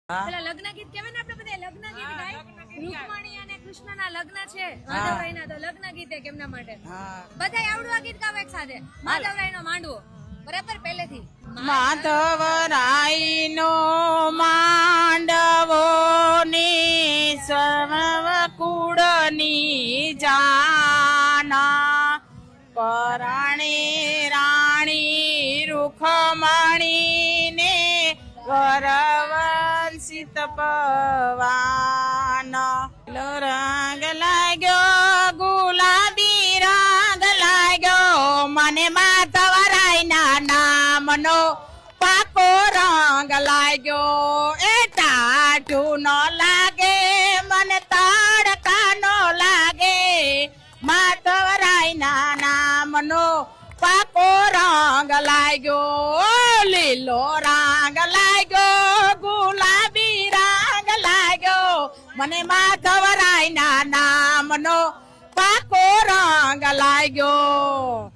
પેલા લગ્ન ગીત કહેવાય ને, આપણે બધા લગ્ન ગીત ગાય. રૂકમણી અને કૃષ્ણના લગ્ન છે, માધવરાયના તો લગ્ન ગીત એક એમના માટે. બધા આવડું આ ગીત ગાવે એક સાથે. માધવરાયનો માંડવો, બરાબર પહેલેથી. માધવરાયનો માંડવો ની સર્વ કુળની જાના, પરાણે રાણી રૂખમણી ને વરવંશિત પવાન. રંગ લાગ્યો ગુલાબી રંગ લાગ્યો મને માધવરાયના નામનો પાકો રંગ લાગ્યો. એ ટાઢું નો લાગે મને તડકા નો લાગે, માધવરાયના નામનો પાકો રંગ લાગ્યો. લીલો રંગ લાગ્યો ગુલાબી રંગ લાગ્યો મને માધવરાયના નામનો પાકો રંગ લાગ્યો.